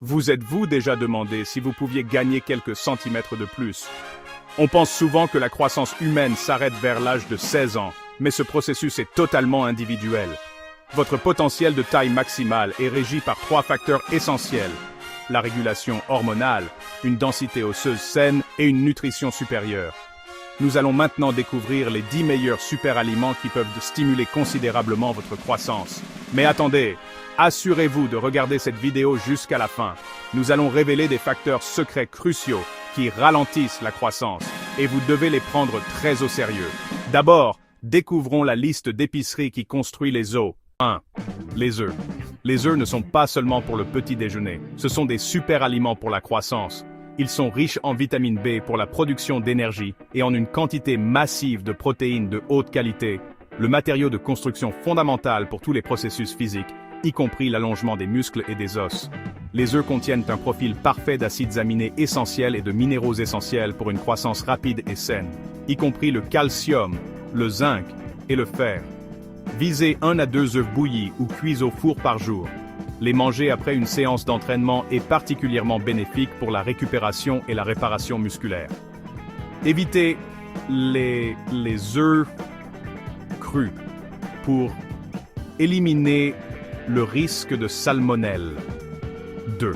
Vous êtes-vous déjà demandé si vous pouviez gagner quelques centimètres de plus? On pense souvent que la croissance humaine s'arrête vers l'âge de 16 ans, mais ce processus est totalement individuel. Votre potentiel de taille maximale est régi par 3 facteurs essentiels: la régulation hormonale, une densité osseuse saine et une nutrition supérieure. Nous allons maintenant découvrir les 10 meilleurs superaliments qui peuvent stimuler considérablement votre croissance. Mais attendez, assurez-vous de regarder cette vidéo jusqu'à la fin. Nous allons révéler des facteurs secrets cruciaux qui ralentissent la croissance, et vous devez les prendre très au sérieux. D'abord, découvrons la liste d'épiceries qui construit les os. 1. Les œufs. Les œufs ne sont pas seulement pour le petit déjeuner, ce sont des super aliments pour la croissance. Ils sont riches en vitamine B pour la production d'énergie et en une quantité massive de protéines de haute qualité, le matériau de construction fondamental pour tous les processus physiques, y compris l'allongement des muscles et des os. Les œufs contiennent un profil parfait d'acides aminés essentiels et de minéraux essentiels pour une croissance rapide et saine, y compris le calcium, le zinc et le fer. Visez 1 à 2 œufs bouillis ou cuits au four par jour. Les manger après une séance d'entraînement est particulièrement bénéfique pour la récupération et la réparation musculaire. Évitez les œufs crus pour éliminer le risque de salmonelle. 2.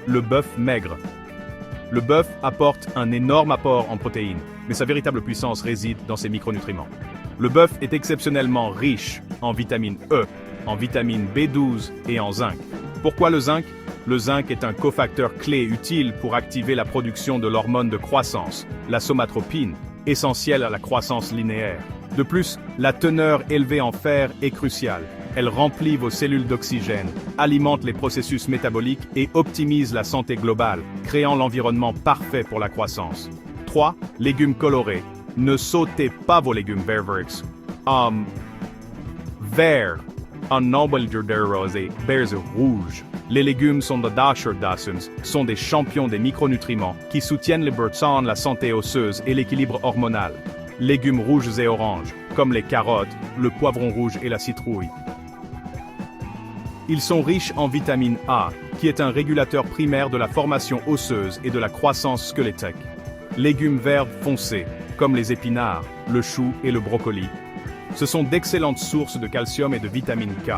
Le bœuf maigre. Le bœuf apporte un énorme apport en protéines, mais sa véritable puissance réside dans ses micronutriments. Le bœuf est exceptionnellement riche en vitamine E, en vitamine B12 et en zinc. Pourquoi le zinc? Le zinc est un cofacteur clé utile pour activer la production de l'hormone de croissance, la somatropine, essentielle à la croissance linéaire. De plus, la teneur élevée en fer est cruciale. Elle remplit vos cellules d'oxygène, alimente les processus métaboliques et optimise la santé globale, créant l'environnement parfait pour la croissance. 3. Légumes colorés. Ne sautez pas vos légumes verts. Vert. Un noble de rosé, bears rouge. Les légumes sont sont des champions des micronutriments qui soutiennent la santé osseuse et l'équilibre hormonal. Légumes rouges et oranges, comme les carottes, le poivron rouge et la citrouille. Ils sont riches en vitamine A, qui est un régulateur primaire de la formation osseuse et de la croissance squelettique. Légumes verts foncés, comme les épinards, le chou et le brocoli. Ce sont d'excellentes sources de calcium et de vitamine K.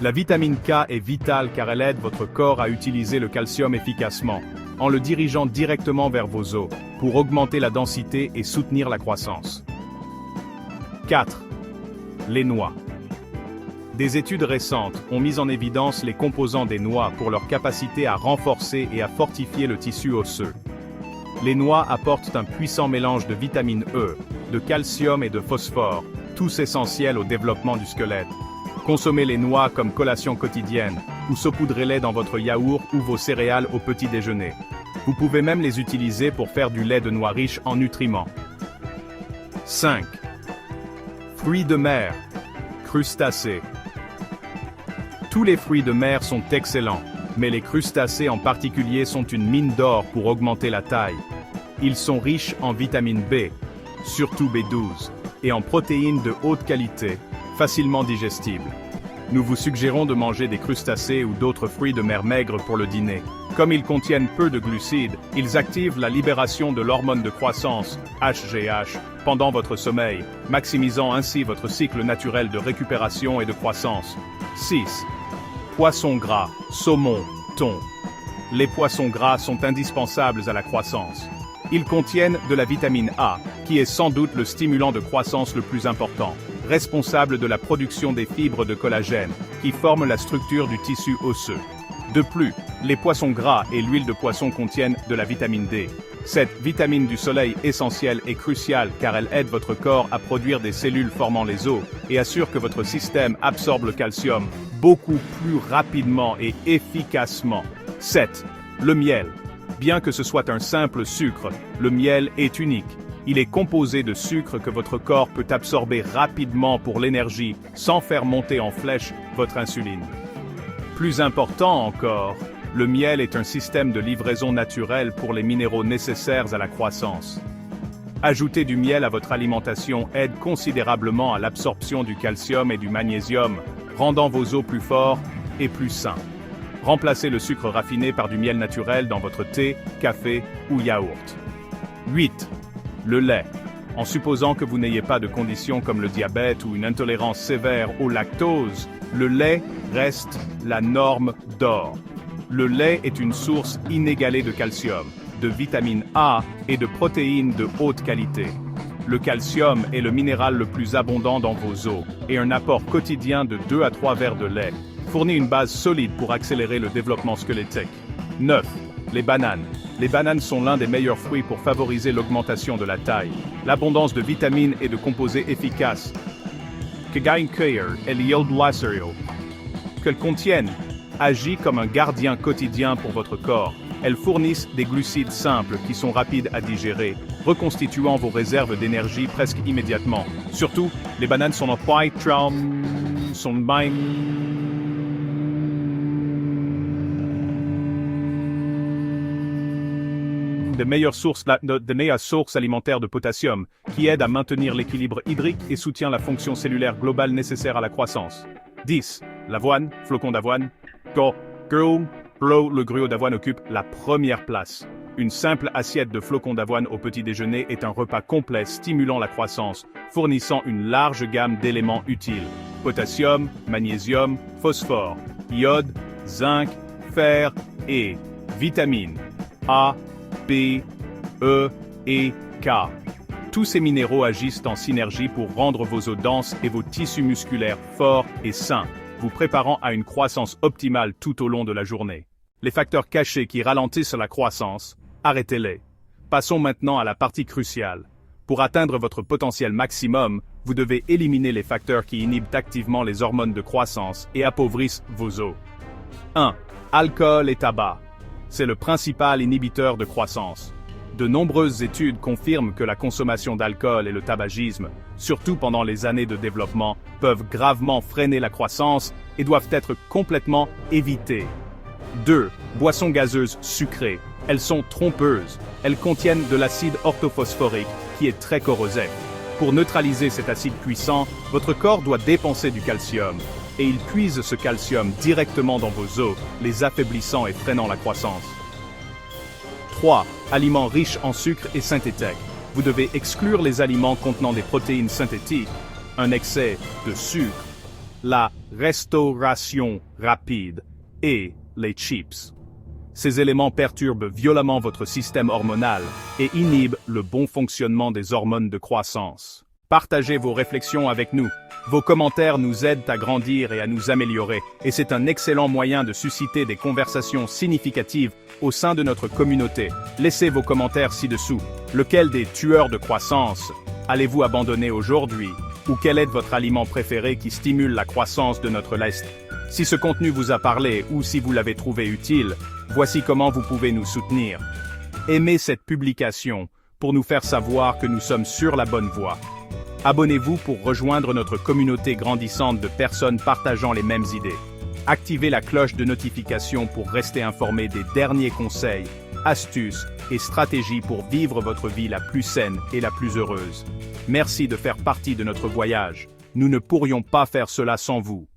La vitamine K est vitale car elle aide votre corps à utiliser le calcium efficacement, en le dirigeant directement vers vos os, pour augmenter la densité et soutenir la croissance. 4. Les noix. Des études récentes ont mis en évidence les composants des noix pour leur capacité à renforcer et à fortifier le tissu osseux. Les noix apportent un puissant mélange de vitamine E, de calcium et de phosphore, tous essentiels au développement du squelette. Consommez les noix comme collation quotidienne, ou saupoudrez-les dans votre yaourt ou vos céréales au petit déjeuner. Vous pouvez même les utiliser pour faire du lait de noix riche en nutriments. 5. Fruits de mer. Crustacés. Tous les fruits de mer sont excellents, mais les crustacés en particulier sont une mine d'or pour augmenter la taille. Ils sont riches en vitamine B, surtout B12, et en protéines de haute qualité, facilement digestibles. Nous vous suggérons de manger des crustacés ou d'autres fruits de mer maigres pour le dîner. Comme ils contiennent peu de glucides, ils activent la libération de l'hormone de croissance, HGH, pendant votre sommeil, maximisant ainsi votre cycle naturel de récupération et de croissance. 6. Poissons gras, saumon, thon. Les poissons gras sont indispensables à la croissance. Ils contiennent de la vitamine A, qui est sans doute le stimulant de croissance le plus important, responsable de la production des fibres de collagène, qui forment la structure du tissu osseux. De plus, les poissons gras et l'huile de poisson contiennent de la vitamine D. Cette vitamine du soleil essentielle est cruciale car elle aide votre corps à produire des cellules formant les os et assure que votre système absorbe le calcium beaucoup plus rapidement et efficacement. 7. Le miel. Bien que ce soit un simple sucre, le miel est unique. Il est composé de sucre que votre corps peut absorber rapidement pour l'énergie, sans faire monter en flèche votre insuline. Plus important encore, le miel est un système de livraison naturel pour les minéraux nécessaires à la croissance. Ajouter du miel à votre alimentation aide considérablement à l'absorption du calcium et du magnésium, rendant vos os plus forts et plus sains. Remplacez le sucre raffiné par du miel naturel dans votre thé, café ou yaourt. 8. Le lait. En supposant que vous n'ayez pas de conditions comme le diabète ou une intolérance sévère au lactose, le lait reste la norme d'or. Le lait est une source inégalée de calcium, de vitamine A et de protéines de haute qualité. Le calcium est le minéral le plus abondant dans vos os, et un apport quotidien de 2 à 3 verres de lait fournit une base solide pour accélérer le développement squelettique. 9. Les bananes. Les bananes sont l'un des meilleurs fruits pour favoriser l'augmentation de la taille. L'abondance de vitamines et de composés efficaces qu'elles contiennent agit comme un gardien quotidien pour votre corps. Elles fournissent des glucides simples qui sont rapides à digérer, reconstituant vos réserves d'énergie presque immédiatement. Surtout, les bananes sont de meilleures sources alimentaires de potassium, qui aident à maintenir l'équilibre hydrique et soutient la fonction cellulaire globale nécessaire à la croissance. 10. L'avoine, flocon d'avoine. Le gruau d'avoine occupe la première place. Une simple assiette de flocons d'avoine au petit déjeuner est un repas complet stimulant la croissance, fournissant une large gamme d'éléments utiles. Potassium, magnésium, phosphore, iode, zinc, fer et vitamines A, B, E et K. Tous ces minéraux agissent en synergie pour rendre vos os denses et vos tissus musculaires forts et sains, vous préparant à une croissance optimale tout au long de la journée. Les facteurs cachés qui ralentissent la croissance, arrêtez-les. Passons maintenant à la partie cruciale. Pour atteindre votre potentiel maximum, vous devez éliminer les facteurs qui inhibent activement les hormones de croissance et appauvrissent vos os. 1. Alcool et tabac. C'est le principal inhibiteur de croissance. De nombreuses études confirment que la consommation d'alcool et le tabagisme, surtout pendant les années de développement, peuvent gravement freiner la croissance et doivent être complètement évitées. 2. Boissons gazeuses sucrées. Elles sont trompeuses. Elles contiennent de l'acide orthophosphorique qui est très corrosif. Pour neutraliser cet acide puissant, votre corps doit dépenser du calcium. Et il puise ce calcium directement dans vos os, les affaiblissant et freinant la croissance. 3. Aliments riches en sucre et synthétiques. Vous devez exclure les aliments contenant des protéines synthétiques, un excès de sucre, la restauration rapide et les chips. Ces éléments perturbent violemment votre système hormonal et inhibent le bon fonctionnement des hormones de croissance. Partagez vos réflexions avec nous. Vos commentaires nous aident à grandir et à nous améliorer, et c'est un excellent moyen de susciter des conversations significatives au sein de notre communauté. Laissez vos commentaires ci-dessous. Lequel des tueurs de croissance allez-vous abandonner aujourd'hui? Ou quel est votre aliment préféré qui stimule la croissance de notre lest? Si ce contenu vous a parlé ou si vous l'avez trouvé utile, voici comment vous pouvez nous soutenir. Aimez cette publication pour nous faire savoir que nous sommes sur la bonne voie. Abonnez-vous pour rejoindre notre communauté grandissante de personnes partageant les mêmes idées. Activez la cloche de notification pour rester informé des derniers conseils, astuces et stratégies pour vivre votre vie la plus saine et la plus heureuse. Merci de faire partie de notre voyage. Nous ne pourrions pas faire cela sans vous.